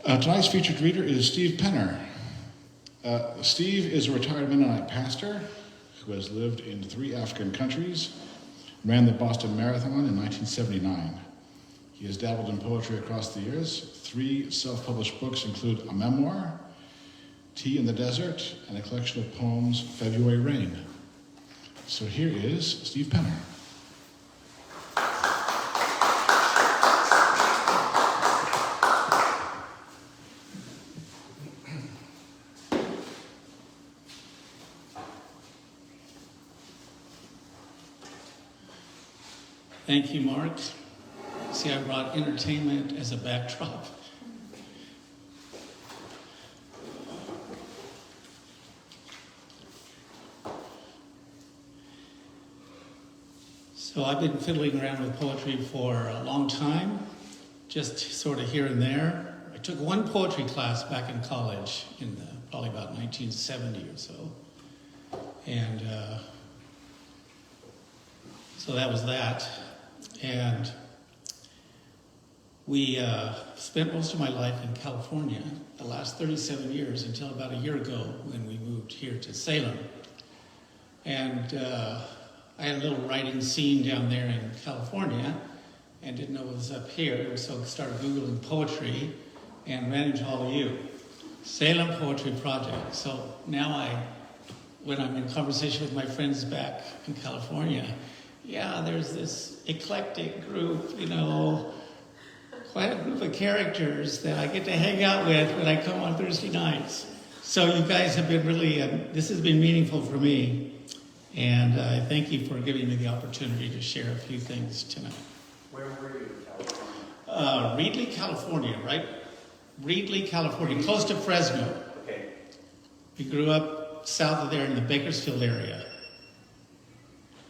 Tonight's featured reader is Steve Penner. Steve is a retired Mennonite pastor who has lived in 3 African countries, ran the Boston Marathon in 1979. He has dabbled in poetry across the years. 3 self-published books include a memoir, Tea in the Desert, and a collection of poems, February Rain. So here is Steve Penner. Thank you, Mark. See, I brought entertainment as a backdrop. So I've been fiddling around with poetry for a long time, just sort of here and there. I took 1 poetry class back in college in probably about 1970 or so. And so that was that. And we spent most of my life in California, the last 37 years, until about a year ago when we moved here to Salem. And I had a little writing scene down there in California and didn't know it was up here, so I started Googling poetry and ran into all of you. Salem Poetry Project. So now when I'm in conversation with my friends back in California, yeah, there's this eclectic group, quite a group of characters that I get to hang out with when I come on Thursday nights. So you guys have been really, this has been meaningful for me. And I thank you for giving me the opportunity to share a few things tonight. Where were you in California? Reedley, California, right? Reedley, California, close to Fresno. Okay. We grew up south of there in the Bakersfield area.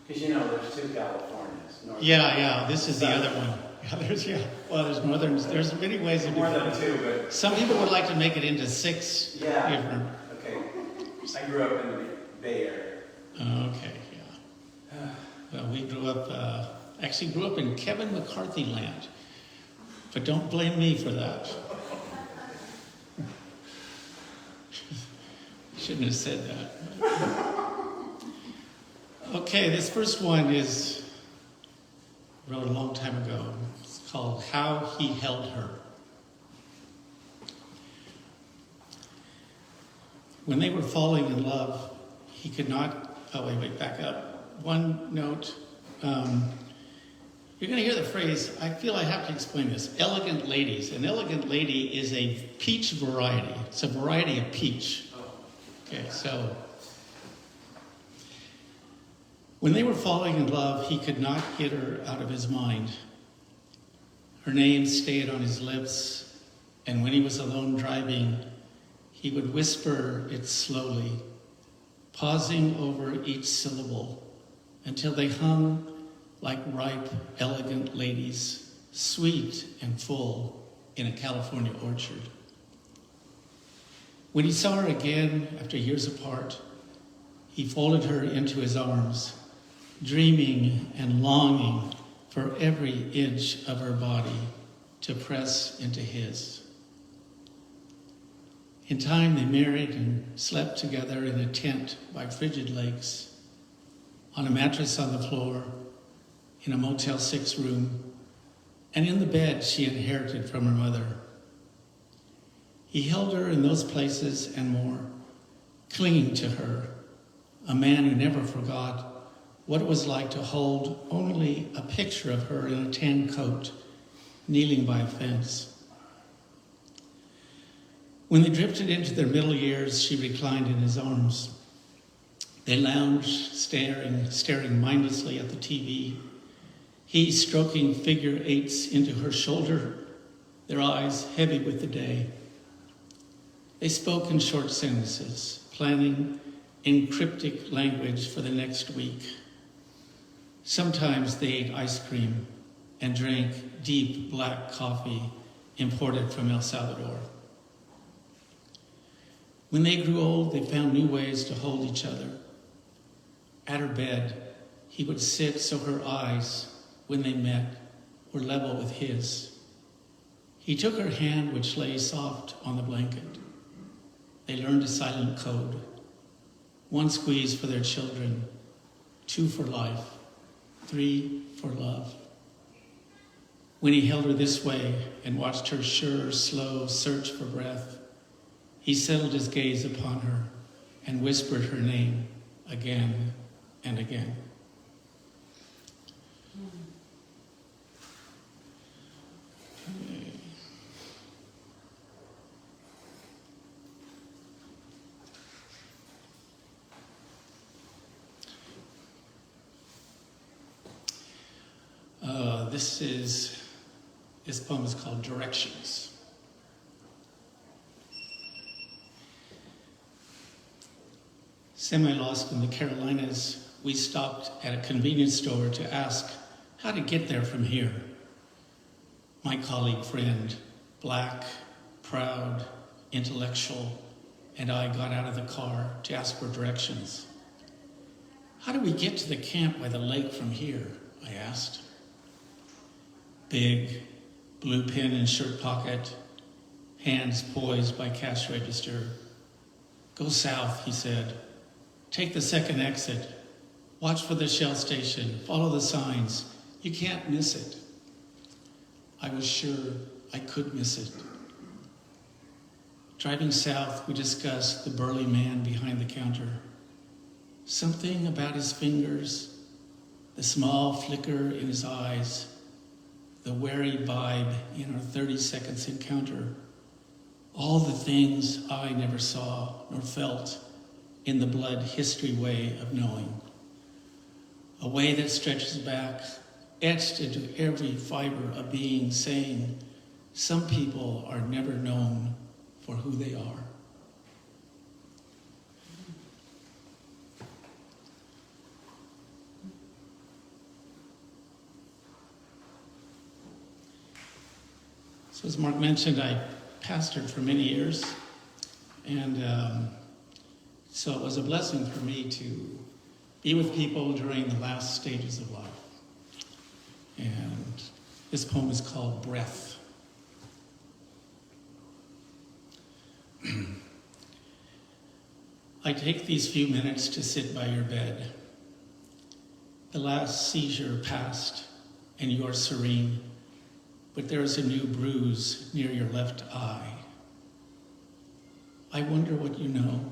Because there's 2 Californias. Yeah, this is the other one. There's northern, there's many ways of more doing than it. 2, but... Some people would like to make it into 6 different. Okay. I grew up in the Bay Area. Okay, yeah. Well, we grew up, grew up in Kevin McCarthy land. But don't blame me for that. Shouldn't have said that. Okay, this first one wrote a long time ago. It's called How He Held Her. When they were falling in love, he could not... back up. One note. You're going to hear the phrase, I feel I have to explain this, elegant ladies. An elegant lady is a peach variety. It's a variety of peach. Okay, so... When they were falling in love, he could not get her out of his mind. Her name stayed on his lips, and when he was alone driving, he would whisper it slowly, pausing over each syllable until they hung like ripe, elegant ladies, sweet and full in a California orchard. When he saw her again after years apart, he folded her into his arms, dreaming and longing for every inch of her body to press into his. In time, they married and slept together in a tent by frigid lakes, on a mattress on the floor, in a Motel 6 room, and in the bed she inherited from her mother. He held her in those places and more, clinging to her, a man who never forgot what it was like to hold only a picture of her in a tan coat, kneeling by a fence. When they drifted into their middle years, she reclined in his arms. They lounged, staring mindlessly at the TV, he stroking figure 8s into her shoulder, their eyes heavy with the day. They spoke in short sentences, planning in cryptic language for the next week. Sometimes they ate ice cream and drank deep black coffee imported from El Salvador. When they grew old, they found new ways to hold each other. At her bed, he would sit so her eyes, when they met, were level with his. He took her hand, which lay soft on the blanket. They learned a silent code. 1 squeeze for their children, 2 for life, 3 for love. When he held her this way and watched her sure, slow search for breath, he settled his gaze upon her and whispered her name again and again. This poem is called Directions. Semi-lost in the Carolinas, we stopped at a convenience store to ask how to get there from here. My colleague friend, black, proud, intellectual, and I got out of the car to ask for directions. How do we get to the camp by the lake from here? I asked. Big, blue pen in shirt pocket, hands poised by cash register. Go south, he said. Take the second exit. Watch for the Shell station. Follow the signs. You can't miss it. I was sure I could miss it. Driving south, we discussed the burly man behind the counter. Something about his fingers, the small flicker in his eyes, the wary vibe in our 30 seconds encounter, all the things I never saw nor felt in the blood history way of knowing. A way that stretches back, etched into every fiber of being, saying, some people are never known for who they are. So as Mark mentioned, I pastored for many years, and so it was a blessing for me to be with people during the last stages of life. And this poem is called Breath. I take these few minutes to sit by your bed. The last seizure passed, and you are serene, but there is a new bruise near your left eye. I wonder what you know.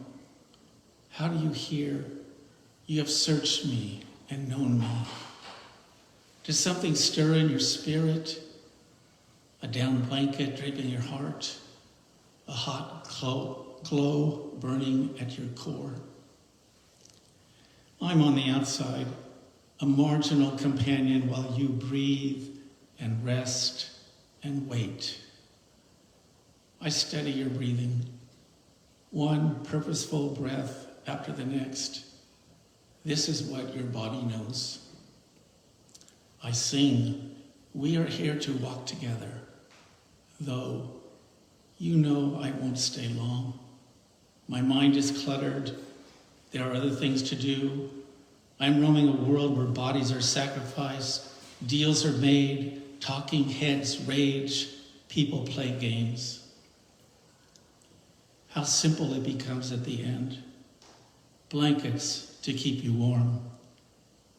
How do you hear? You have searched me and known me. Does something stir in your spirit? A down blanket draping your heart? A hot glow burning at your core? I'm on the outside, a marginal companion while you breathe and rest and wait. I study your breathing, one purposeful breath after the next. This is what your body knows. I sing, we are here to walk together, though you know I won't stay long. My mind is cluttered. There are other things to do. I'm roaming a world where bodies are sacrificed, deals are made, talking heads rage, people play games. How simple it becomes at the end. Blankets to keep you warm,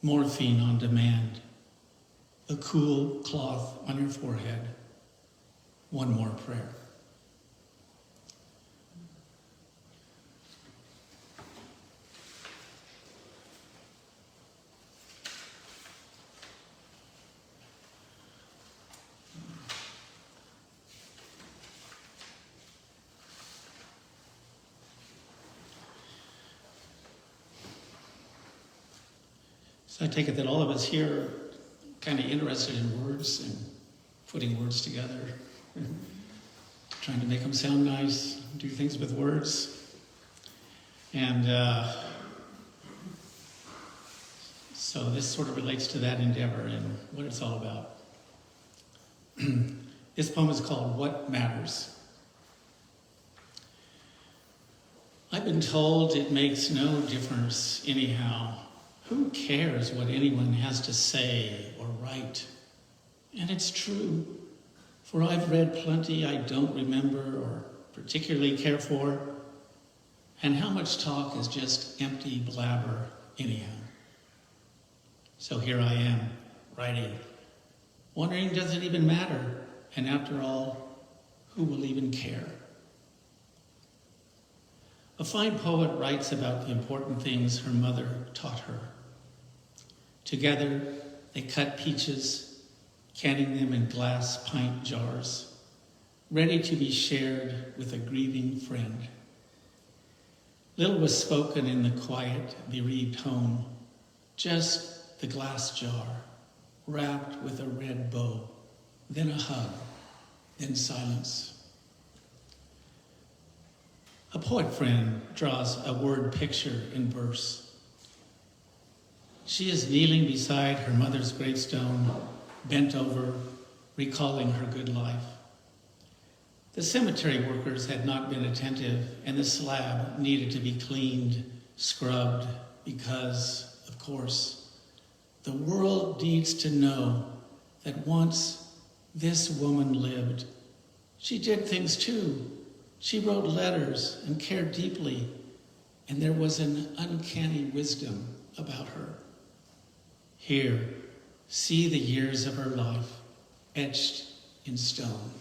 morphine on demand, a cool cloth on your forehead, one more prayer. So I take it that all of us here are kind of interested in words and putting words together, trying to make them sound nice, do things with words. And so this sort of relates to that endeavor and what it's all about. This poem is called What Matters. I've been told it makes no difference anyhow. Who cares what anyone has to say or write? And it's true. For I've read plenty I don't remember or particularly care for, and how much talk is just empty blabber anyhow. So here I am, writing, wondering does it even matter, and after all, who will even care? A fine poet writes about the important things her mother taught her. Together, they cut peaches, canning them in glass pint jars, ready to be shared with a grieving friend. Little was spoken in the quiet, bereaved home, just the glass jar, wrapped with a red bow, then a hug, then silence. A poet friend draws a word picture in verse. She is kneeling beside her mother's gravestone, bent over, recalling her good life. The cemetery workers had not been attentive, and the slab needed to be cleaned, scrubbed, because, of course, the world needs to know that once this woman lived. She did things too. She wrote letters and cared deeply, and there was an uncanny wisdom about her. Here, see the years of her life etched in stone.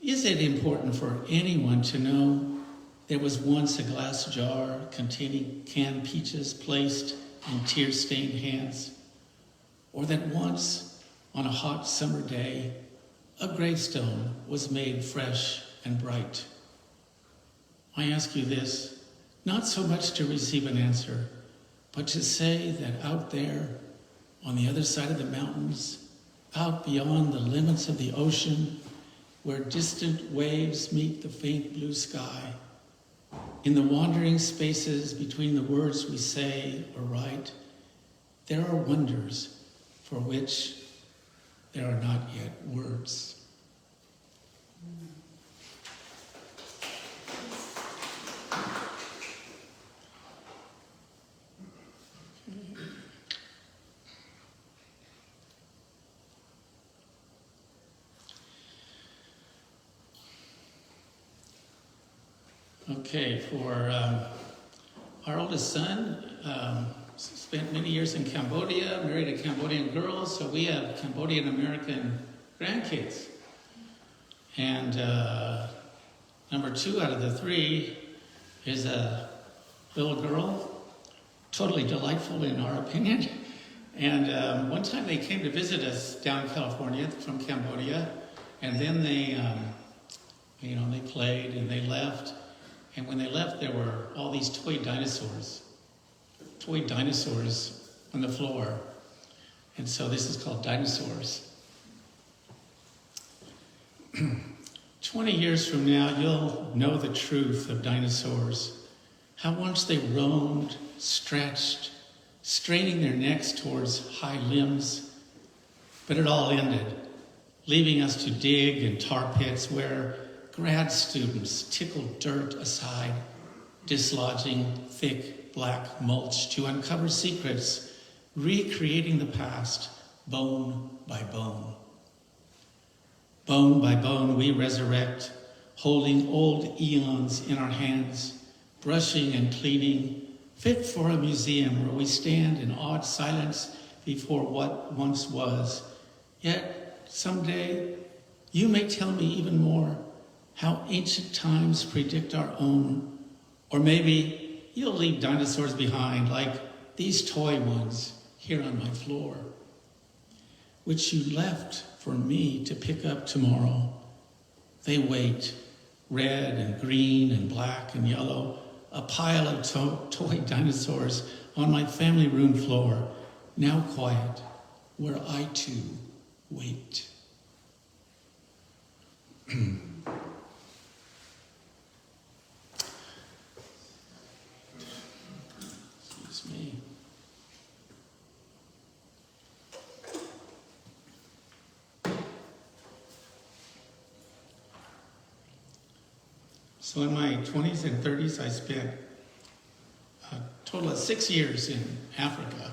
Is it important for anyone to know there was once a glass jar containing canned peaches placed in tear-stained hands? Or that once, on a hot summer day, a gravestone was made fresh and bright? I ask you this, not so much to receive an answer, but to say that out there, on the other side of the mountains, out beyond the limits of the ocean, where distant waves meet the faint blue sky, in the wandering spaces between the words we say or write, there are wonders for which there are not yet words. Okay, for our oldest son, spent many years in Cambodia, married a Cambodian girl, so we have Cambodian-American grandkids. And number 2 out of the 3 is a little girl, totally delightful in our opinion. And one time they came to visit us down in California from Cambodia, and then they played and they left. And when they left, there were all these toy dinosaurs on the floor. And so this is called Dinosaurs. 20 years from now, you'll know the truth of dinosaurs. How once they roamed, stretched, straining their necks towards high limbs. But it all ended, leaving us to dig in tar pits where grad students tickled dirt aside, dislodging thick black mulch to uncover secrets, recreating the past bone by bone. Bone by bone we resurrect, holding old eons in our hands, brushing and cleaning, fit for a museum where we stand in awed silence before what once was. Yet someday you may tell me even more how ancient times predict our own. Or maybe you'll leave dinosaurs behind like these toy ones here on my floor, which you left for me to pick up tomorrow. They wait, red and green and black and yellow, a pile of toy dinosaurs on my family room floor, now quiet, where I too wait. Excuse me. So in my 20s and 30s, I spent a total of 6 years in Africa,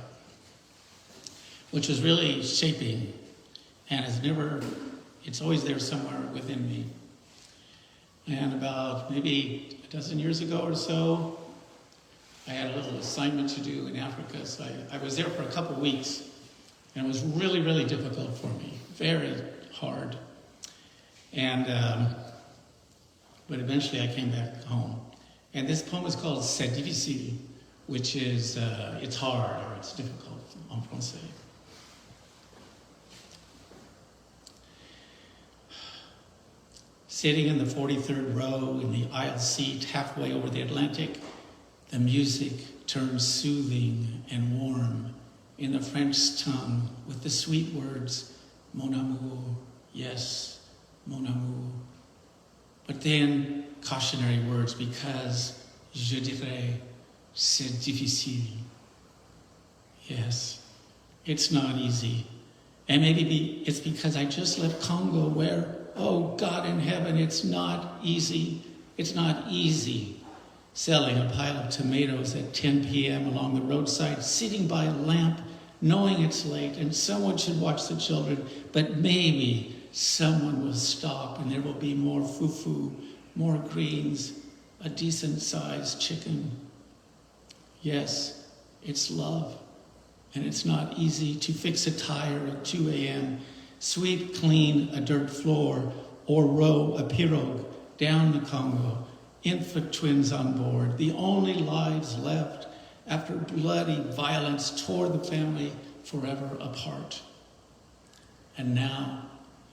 which was really shaping and it's always there somewhere within me. And about maybe a dozen years ago or so, I had a little assignment to do in Africa, so I was there for a couple weeks, and it was really, really difficult for me, very hard. And but eventually I came back home. And this poem is called C'est difficile, which is, it's hard, or it's difficult en français. Sitting in the 43rd row in the aisle seat halfway over the Atlantic, the music turns soothing and warm in the French tongue with the sweet words, mon amour, yes, mon amour. But then cautionary words, because je dirais, c'est difficile. Yes, it's not easy. And maybe it's because I just left Congo where, oh God in heaven, it's not easy. It's not easy selling a pile of tomatoes at 10 p.m. along the roadside, sitting by a lamp, knowing it's late and someone should watch the children, but maybe someone will stop and there will be more fufu, more greens, a decent-sized chicken. Yes, it's love. And it's not easy to fix a tire at 2 a.m., sweep clean a dirt floor, or row a pirogue down the Congo, infant twins on board, the only lives left after bloody violence tore the family forever apart. And now,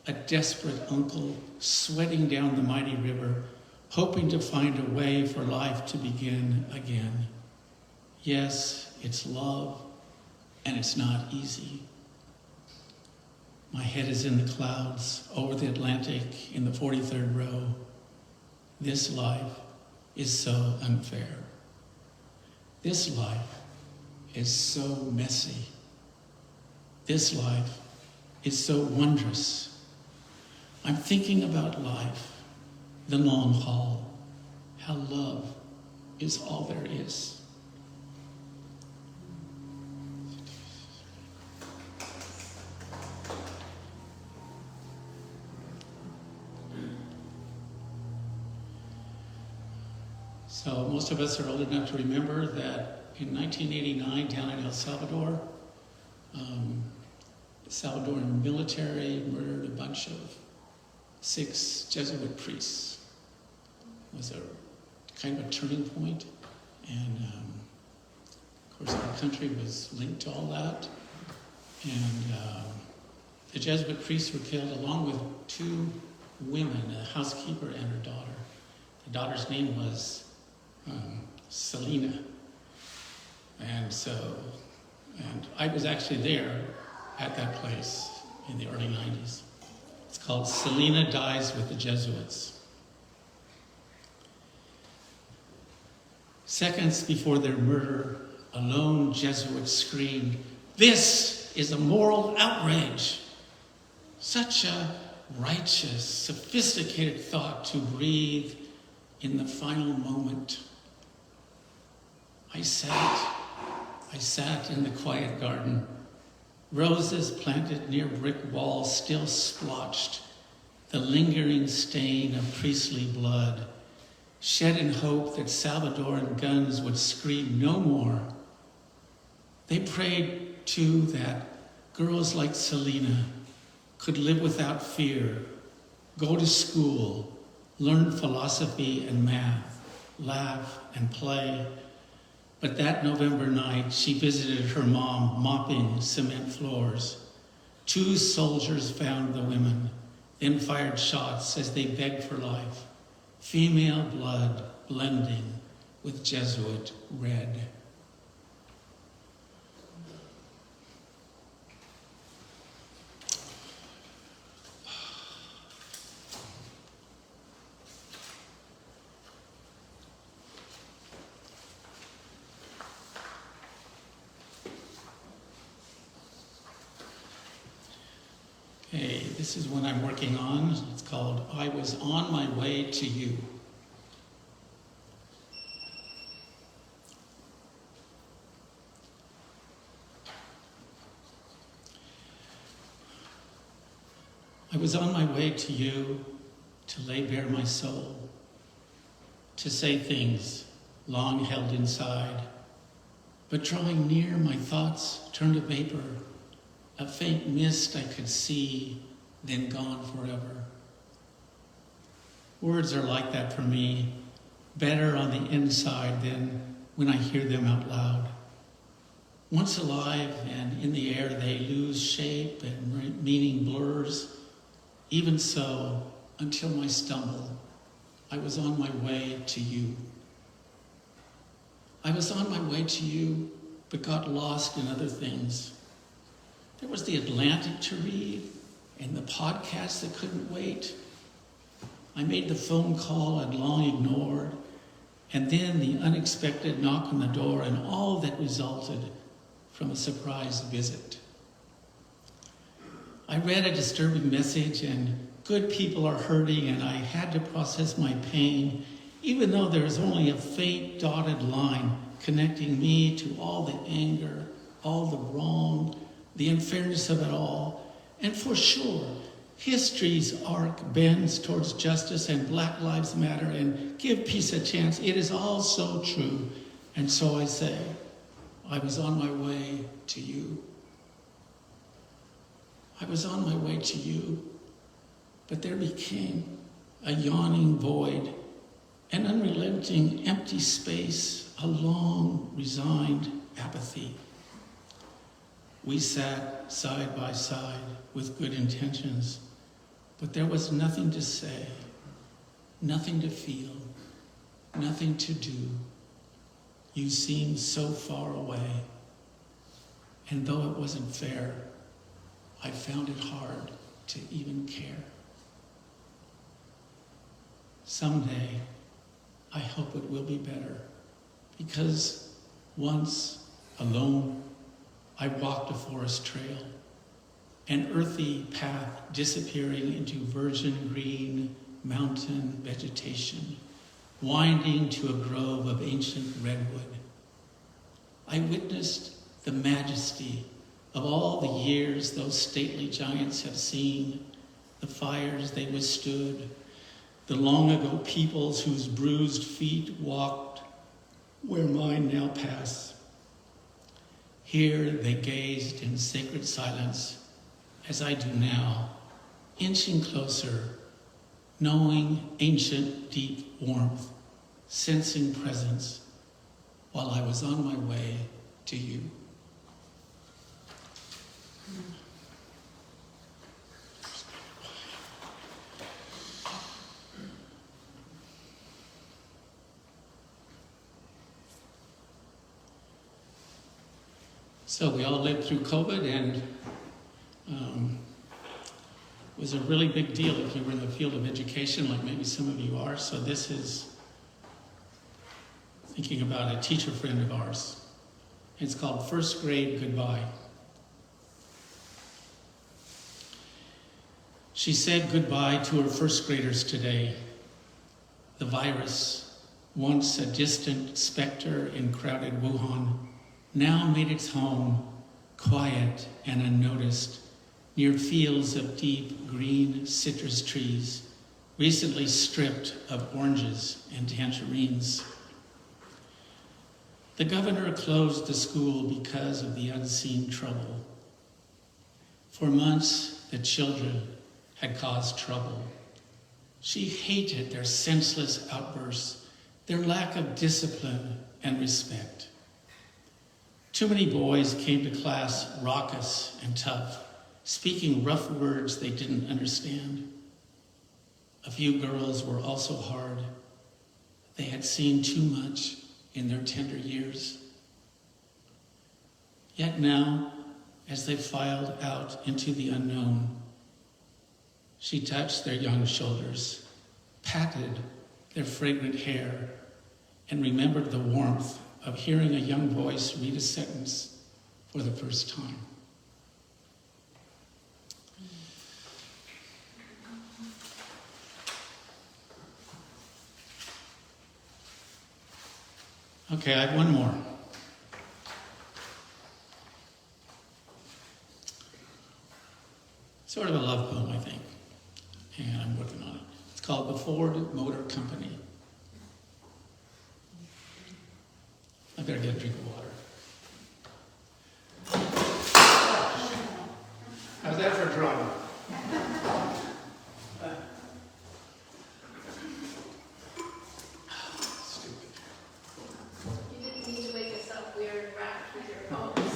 a desperate uncle sweating down the mighty river, hoping to find a way for life to begin again. Yes, it's love, and it's not easy. My head is in the clouds, over the Atlantic, in the 43rd row. This life is so unfair. This life is so messy. This life is so wondrous. I'm thinking about life, the long haul, how love is all there is. So most of us are old enough to remember that in 1989, down in El Salvador, the Salvadoran military murdered a bunch of 6 Jesuit priests. It was a kind of a turning point, and of course our country was linked to all that. And the Jesuit priests were killed along with 2 women, a housekeeper and her daughter. The daughter's name was Selena. And I was actually there at that place in the early 90s. It's called Selena Dies with the Jesuits. Seconds before their murder, a lone Jesuit screamed, "This is a moral outrage." Such a righteous, sophisticated thought to breathe in the final moment. I sat in the quiet garden, roses planted near brick walls still splotched, the lingering stain of priestly blood, shed in hope that Salvadoran guns would scream no more. They prayed, too, that girls like Selena could live without fear, go to school, learn philosophy and math, laugh and play. But that November night, she visited her mom mopping cement floors. 2 soldiers found the women, then fired shots as they begged for life. Female blood blending with Jesuit red. Okay, this is one I'm working on. It's called I Was On My Way to You. was on my way to you to lay bare my soul, to say things long held inside, but drawing near my thoughts turned to vapor, a faint mist I could see, then gone forever. Words are like that for me, better on the inside than when I hear them out loud. Once alive and in the air, they lose shape and meaning blurs. Even so, until my stumble, I was on my way to you. I was on my way to you, but got lost in other things. There was the Atlantic to read and the podcast that couldn't wait. I made the phone call I'd long ignored, and then the unexpected knock on the door and all that resulted from a surprise visit. I read a disturbing message, and good people are hurting, and I had to process my pain, even though there is only a faint dotted line connecting me to all the anger, all the wrong, the unfairness of it all. And for sure, history's arc bends towards justice and Black Lives Matter and give peace a chance. It is all so true. And so I say, I was on my way to you. I was on my way to you, but there became a yawning void, an unrelenting empty space, a long, resigned apathy. We sat side by side with good intentions, but there was nothing to say, nothing to feel, nothing to do. You seemed so far away, and though it wasn't fair, I found it hard to even care. Someday, I hope it will be better, because once, alone, I walked a forest trail, an earthy path disappearing into virgin green mountain vegetation, winding to a grove of ancient redwood. I witnessed the majesty of all the years those stately giants have seen, the fires they withstood, the long ago peoples whose bruised feet walked where mine now pass. Here they gazed in sacred silence, as I do now, inching closer, knowing ancient deep warmth, sensing presence, while I was on my way to you. So we all lived through COVID, and it was a really big deal if you were in the field of education, like maybe some of you are. So this is thinking about a teacher friend of ours. It's called First Grade Goodbye. She said goodbye to her first graders today. The virus, once a distant specter in crowded Wuhan, now made its home quiet and unnoticed near fields of deep green citrus trees, recently stripped of oranges and tangerines. The governor closed the school because of the unseen trouble. For months, the children had caused trouble. She hated their senseless outbursts, their lack of discipline and respect. Too many boys came to class raucous and tough, speaking rough words they didn't understand. A few girls were also hard. They had seen too much in their tender years. Yet now, as they filed out into the unknown, she touched their young shoulders, patted their fragrant hair, and remembered the warmth of hearing a young voice read a sentence for the first time. Okay, I have one more. Sort of a love poem, I think. I'm working on it. It's called the Ford Motor Company. I better get a drink of water. How's that for drama? Stupid. You didn't need to wake us up. We are wrapped with your poems.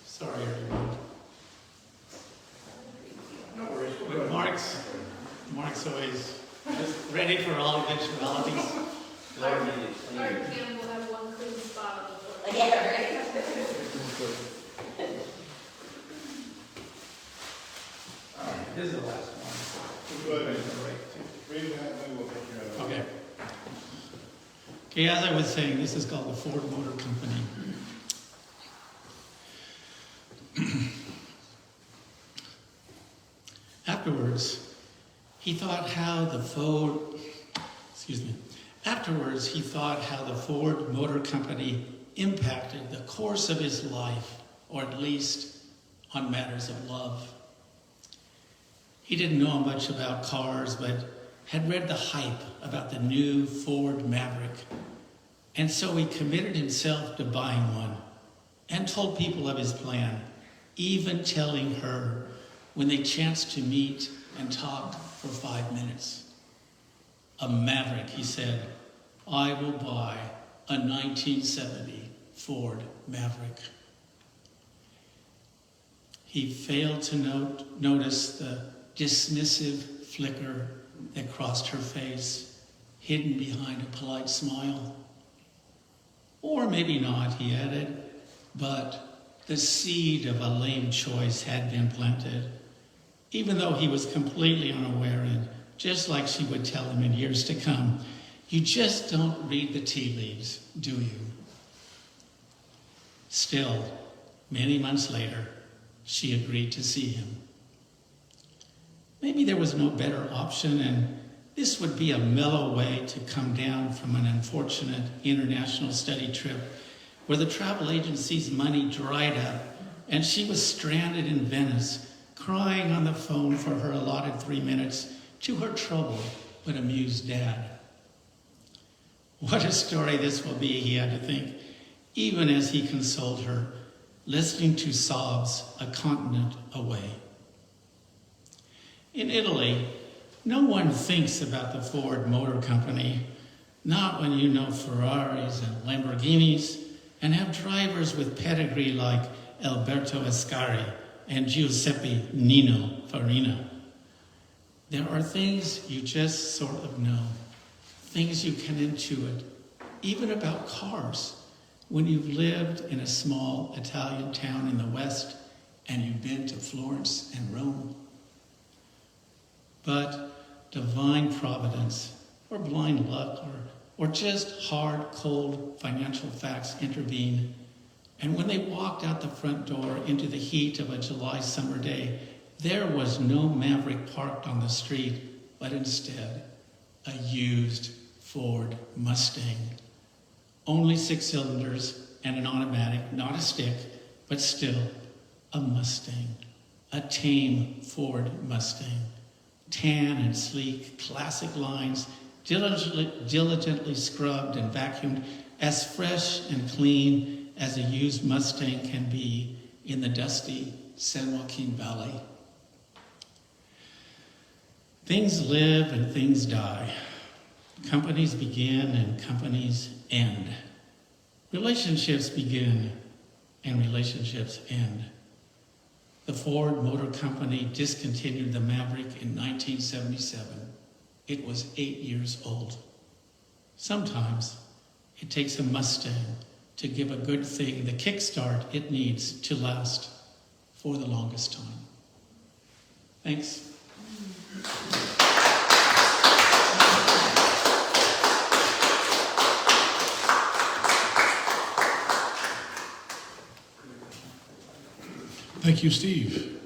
Sorry, everyone. No worries. But Mark's always just ready for all eventualities. Lord needed Our cleaning. Cam will have one clean spot on the floor. Yeah, right. This is the last one. Go ahead. Break, too. Read that, then we'll take care of it. Okay. Okay, as I was saying, this is called the Ford Motor Company. Afterwards, he thought how the Ford Motor Company impacted the course of his life, or at least on matters of love. He didn't know much about cars, but had read the hype about the new Ford Maverick. And so he committed himself to buying one and told people of his plan, even telling her when they chanced to meet and talk for 5 minutes. A Maverick, he said. I will buy a 1970 Ford Maverick. He failed to notice the dismissive flicker that crossed her face, hidden behind a polite smile. Or maybe not, he added, but the seed of a lame choice had been planted, even though he was completely unaware, and just like she would tell him in years to come, you just don't read the tea leaves, do you? Still, many months later, she agreed to see him. Maybe there was no better option, and this would be a mellow way to come down from an unfortunate international study trip where the travel agency's money dried up and she was stranded in Venice, crying on the phone for her allotted 3 minutes to her troubled but amused dad. What a story this will be, he had to think, even as he consoled her, listening to sobs a continent away. In Italy, no one thinks about the Ford Motor Company, not when you know Ferraris and Lamborghinis and have drivers with pedigree like Alberto Ascari and Giuseppe Nino Farina. There are things you just sort of know, things you can intuit, even about cars, when you've lived in a small Italian town in the West and you've been to Florence and Rome. But divine providence, or blind luck, or just hard, cold financial facts intervene. And when they walked out the front door into the heat of a July summer day, there was no Maverick parked on the street, but instead a used Ford Mustang. Only 6 cylinders and an automatic, not a stick, but still a Mustang, a tame Ford Mustang. Tan and sleek, classic lines, diligently scrubbed and vacuumed, as fresh and clean as a used Mustang can be in the dusty San Joaquin Valley. Things live and things die. Companies begin and companies end. Relationships begin and relationships end. The Ford Motor Company discontinued the Maverick in 1977. It was 8 years old. Sometimes it takes a Mustang to give a good thing the kickstart it needs to last for the longest time. Thanks. Thank you, Steve.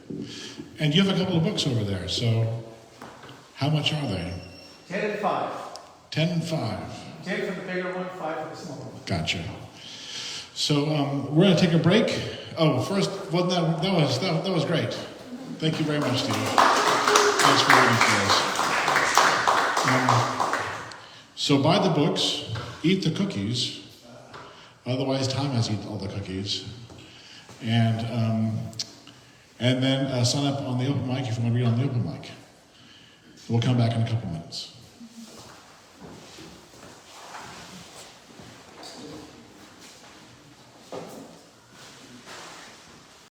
And you have a couple of books over there, so how much are they? 10 and 5. 10 and 5. 10 for the bigger one, 5 for the smaller one. Gotcha. So we're going to take a break. Oh, first, well, that was great. Thank you very much, Steve. Thanks for waiting for us. So buy the books, eat the cookies, otherwise Tom has eaten all the cookies, and then sign up on the open mic if you want to read on the open mic. We'll come back in a couple minutes.